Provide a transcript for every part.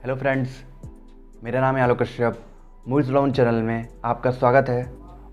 Hello friends, मेरा नाम है आलोक कश्यप। मूवीज ब्लॉग चैनल में आपका स्वागत है।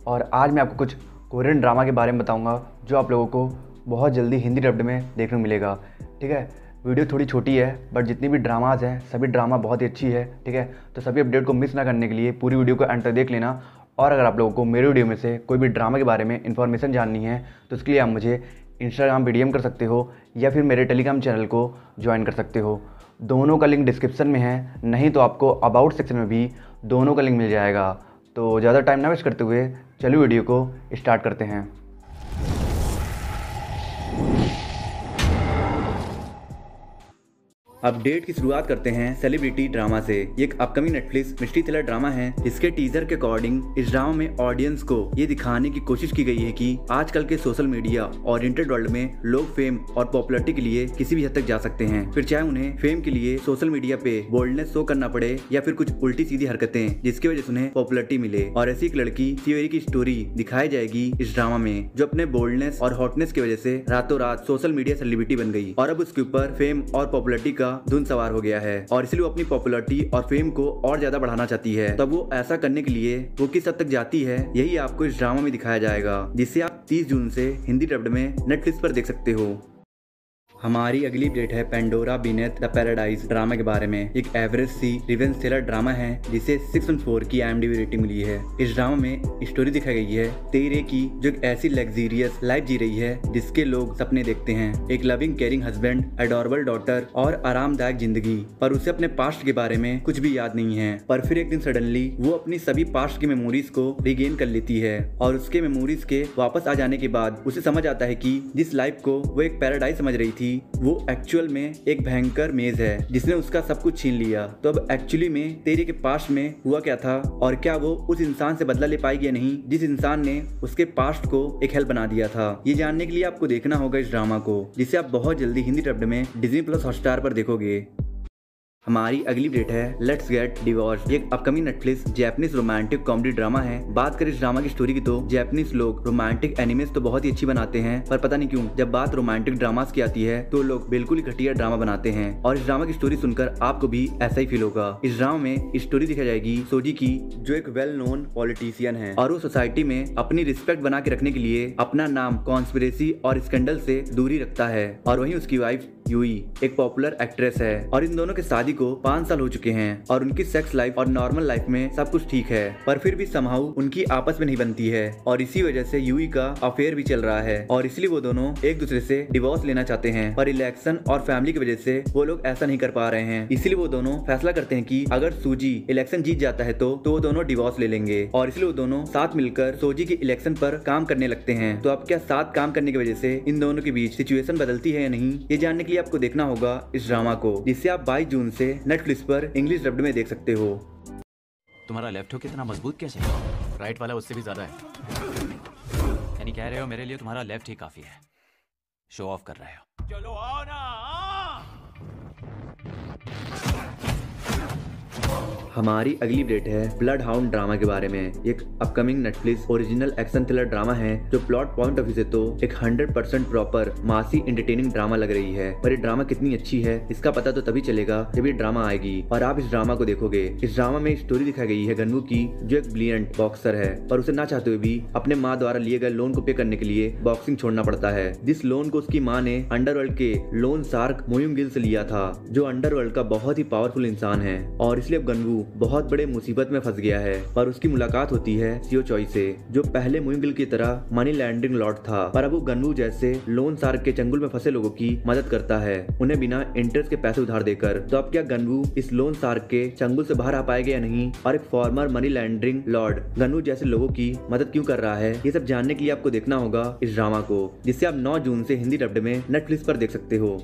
और आज मैं आपको कुछ कोरियन ड्रामा के बारे में बताऊंगा जो आप लोगों को बहुत जल्दी हिंदी डब्ड में देखने को मिलेगा। ठीक है, वीडियो थोड़ी छोटी है बट जितनी भी ड्रामाज हैं सभी ड्रामा बहुत ही अच्छी है। ठीक है, तो सभी अपडेट को मिस ना करने के लिए पूरी वीडियो को एंड तक देख लेना। और अगर आप लोगों को मेरे वीडियो में से कोई भी ड्रामा के बारे में इन्फॉर्मेशन जाननी है तो उसके लिए आप मुझे इंस्टाग्राम पे डीएम कर सकते हो या फिर मेरे टेलीग्राम चैनल को ज्वाइन कर सकते हो। दोनों का लिंक डिस्क्रिप्शन में है, नहीं तो आपको अबाउट सेक्शन में भी दोनों का लिंक मिल जाएगा। तो ज़्यादा टाइम ना वेस्ट करते हुए चलिए वीडियो को स्टार्ट करते हैं। अपडेट की शुरुआत करते हैं सेलिब्रिटी ड्रामा से। ये एक upcoming Netflix mystery thriller drama है जिसके टीजर के अकॉर्डिंग इस ड्रामा में ऑडियंस को ये दिखाने की कोशिश की गई है कि आजकल के सोशल मीडिया और इंटरनेट वर्ल्ड में लोग फेम और पॉपुलैरिटी के लिए किसी भी हद तक जा सकते हैं, फिर चाहे उन्हें फेम के लिए सोशल मीडिया पे बोल्डनेस शो करना पड़े या फिर कुछ उल्टी सीधी हरकतें जिसकी वजह से उन्हें पॉपुलैरिटी मिले। और ऐसी एक लड़की सियोरी की स्टोरी दिखाई जाएगी इस ड्रामा में, जो अपने बोल्डनेस और हॉटनेस की वजह से रातों रात सोशल मीडिया सेलिब्रिटी बन गई और अब उसके ऊपर फेम और पॉपुलैरिटी का धुन सवार हो गया है और इसलिए वो अपनी पॉपुलैरिटी और फेम को और ज्यादा बढ़ाना चाहती है। तब वो ऐसा करने के लिए वो किस हद तक जाती है यही आपको इस ड्रामा में दिखाया जाएगा, जिसे आप 30 जून से हिंदी डब्ड में नेटफ्लिक्स पर देख सकते हो। हमारी अगली अपडेट है Pandora beneath the paradise drama के बारे में। एक एवरेज सी रिवेंज थ्रिलर ड्रामा है जिसे 6.4 की IMDb रेटिंग मिली है। इस ड्रामा में स्टोरी दिखाई गई है तेरे की, जो एक ऐसी लग्जरियस लाइफ जी रही है जिसके लोग सपने देखते हैं, एक loving caring husband, adorable daughter और आरामदायक जिंदगी। पर उसे अपने पास्ट के बारे में कुछ भी याद नहीं है। पर फिर एक दिन सडनली वो अपनी सभी पास्ट की मेमोरीज को रिगेन कर लेती है और उसके मेमोरीज के वापस आ जाने के बाद उसे समझ आता है कि जिस लाइफ को वो एक पैराडाइज समझ रही थी वो एक्चुअल में एक भयंकर मेज है जिसने उसका सब कुछ छीन लिया। तो अब एक्चुअली में तेरे के पास्ट में हुआ क्या था और क्या वो उस इंसान से बदला ले पाएगी या नहीं जिस इंसान ने उसके पास्ट को एक हेल्प बना दिया था। ये जानने के लिए आपको देखना होगा इस ड्रामा को, जिसे आप बहुत जल्दी हिंदी डब्ड में Disney+ हॉटस्टार पर देखोगे। हमारी अगली अपडेट है लेट्स गेट डिवोर्स्ड। एक upcoming Netflix Japanese romantic comedy drama है। बात करें इस ड्रामा की स्टोरी की तो जैपनीज लोग रोमांटिक एनिमेस तो बहुत ही अच्छी बनाते हैं, पर पता नहीं क्यों जब बात रोमांटिक ड्रामास की आती है तो लोग बिल्कुल ही घटिया ड्रामा बनाते हैं। और इस ड्रामा की स्टोरी सुनकर आपको भी ऐसा ही फील होगा। इस ड्रामा में स्टोरी दिखाई जाएगी सोजी की, जो एक वेल नोन पॉलिटिशियन है और वो सोसाइटी में अपनी रिस्पेक्ट बना के रखने के लिए अपना नाम कॉन्स्पिरेसी और स्कैंडल से दूरी रखता है। और वहीं उसकी वाइफ यूई एक पॉपुलर एक्ट्रेस है और इन दोनों की शादी को 5 साल हो चुके हैं और उनकी सेक्स लाइफ और नॉर्मल लाइफ में सब कुछ ठीक है, पर फिर भी समहाउ उनकी आपस में नहीं बनती है और इसी वजह से यूई का अफेयर भी चल रहा है और इसलिए वो दोनों एक दूसरे से डिवोर्स लेना चाहते हैं। पर इलेक्शन और फैमिली की वजह से वो लोग ऐसा नहीं कर पा रहे हैं, इसलिए वो दोनों फैसला करते हैं कि अगर सूजी इलेक्शन जीत जाता है तो वो दोनों डिवोर्स ले लेंगे और इसलिए वो दोनों साथ मिलकर सोजी के इलेक्शन पर काम करने लगते हैं। तो अब क्या साथ काम करने की वजह से इन दोनों के बीच सिचुएशन बदलती है या नहीं, ये जानने के लिए आपको देखना होगा इस ड्रामा को, जिसे आप 22 जून से नेटफ्लिक्स पर इंग्लिश डब्ड में देख सकते हो। तुम्हारा लेफ्ट हुक इतना मजबूत कैसे? राइट वाला उससे भी ज्यादा है। यानी कह रहे हो मेरे लिए तुम्हारा लेफ्ट ही काफी है? शो ऑफ कर रहे हो? चलो आओ ना। हमारी अगली अपडेट है ब्लड हाउंड ड्रामा के बारे में। एक upcoming Netflix original action thriller drama है जो प्लॉट पॉइंट ऑफ व्यू से तो एक 100% प्रॉपर मासी एंटरटेनिंग ड्रामा लग रही है। पर ये ड्रामा कितनी अच्छी है इसका पता तो तभी चलेगा जब ये ड्रामा आएगी और आप इस ड्रामा को देखोगे। इस ड्रामा में स्टोरी दिखाई गई है गनवू की, जो एक ब्रिलियंट बॉक्सर है पर उसे ना चाहते हुए भी अपने माँ द्वारा लिए गए लोन को पे करने के लिए बॉक्सिंग छोड़ना पड़ता है, जिस लोन को उसकी माँ ने अंडरवर्ल्ड के लोन शार्क मोयुंग गिल से लिया था, जो अंडरवर्ल्ड का बहुत ही पावरफुल इंसान है। और इसलिए अब गनवू बहुत बड़े मुसीबत में फंस गया है। पर उसकी मुलाकात होती है सियो चॉई से, जो पहले मुइंगिल की तरह मनी लैंडरिंग लॉर्ड था, पर अब वो गनवू जैसे लोन शार्क के चंगुल में फंसे लोगों की मदद करता है, उन्हें बिना इंटरेस्ट के पैसे उधार देकर। तो अब क्या गनवू इस लोन शार्क के चंगुल से बाहर आ पाएगा या नहीं, और एक फॉर्मर मनी लैंडरिंग लॉर्ड गनवू जैसे लोगों की मदद क्यों कर रहा है, ये सब जानने के लिए आपको देखना होगा इस ड्रामा को, जिसे आप 9 जून से हिंदी डब्ड में नेटफ्लिक्स पर देख सकते हो।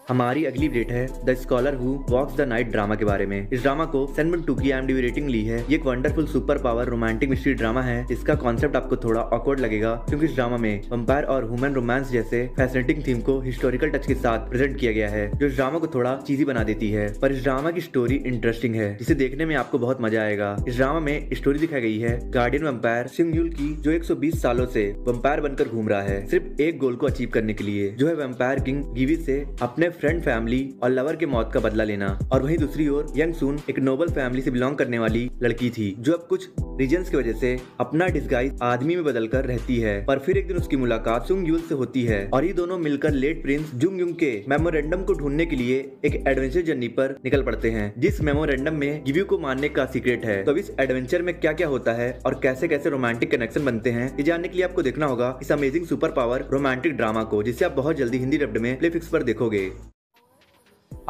हमारी अगली अपडेट है the scholar who walks the night drama के बारे में। इस ड्रामा को 7.2 की IMDb रेटिंग ली है। ये एक wonderful super power romantic mystery drama है। इसका कॉन्सेप्ट आपको थोड़ा ऑकवर्ड लगेगा क्योंकि इस ड्रामा में वंपायर और ह्यूमन रोमांस जैसे फैसिनेटिंग थीम को हिस्टोरिकल टच के साथ प्रेजेंट किया गया है, जो इस ड्रामा को थोड़ा चीजी बना देती है। पर इस ड्रामा की स्टोरी इंटरेस्टिंग है जिसे देखने में आपको बहुत मजा आएगा। इस ड्रामा में स्टोरी दिखाई गई है गार्डियन वंपायर सिंग यूल की, जो 120 सालों से वंपायर बनकर घूम रहा है सिर्फ एक गोल को अचीव करने के लिए, जो है वंपायर किंग गिवी से अपने फ्रेंड फैमिली और लवर के मौत का बदला लेना। और वहीं दूसरी ओर यंग सून एक नोबल फैमिली से बिलोंग करने वाली लड़की थी जो अब कुछ रीजंस की वजह से अपना डिस्गाइज आदमी में बदलकर रहती है। पर फिर एक दिन उसकी मुलाकात सुंग यूल से होती है और ये दोनों मिलकर लेट प्रिंस जुंग युंग के मेमोरेंडम को ढूंढने के लिए एक एडवेंचर जर्नी पर निकल पड़ते हैं, जिस मेमोरेंडम में गिव्यू को मारने का सीक्रेट है। तो इस एडवेंचर में क्या क्या होता है और कैसे कैसे रोमांटिक कनेक्शन बनते हैं, ये जानने के लिए आपको देखना होगा इस amazing super power romantic drama को, जिसे आप बहुत जल्दी हिंदी डब्ड में प्लेफिक्स पर देखोगे।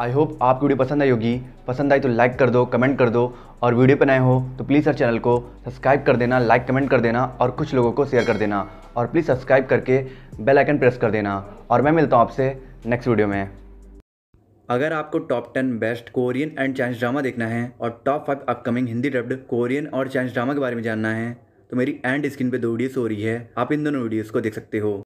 आई होप आपको वीडियो पसंद आई होगी। पसंद आई तो लाइक कर दो, कमेंट कर दो, और वीडियो पे नए हो तो प्लीज़ सर चैनल को सब्सक्राइब कर देना, लाइक कमेंट कर देना और कुछ लोगों को शेयर कर देना, और प्लीज़ सब्सक्राइब करके बेल आइकन प्रेस कर देना। और मैं मिलता हूँ आपसे नेक्स्ट वीडियो में। अगर आपको top 10 best Korean and Chinese drama देखना है और top 5 upcoming Hindi dubbed Korean और चाइनीज ड्रामा के बारे में जानना है तो मेरी एंड स्क्रीन पे 2 वीडियोस हो रही है, आप इन दोनों वीडियोस को देख सकते हो।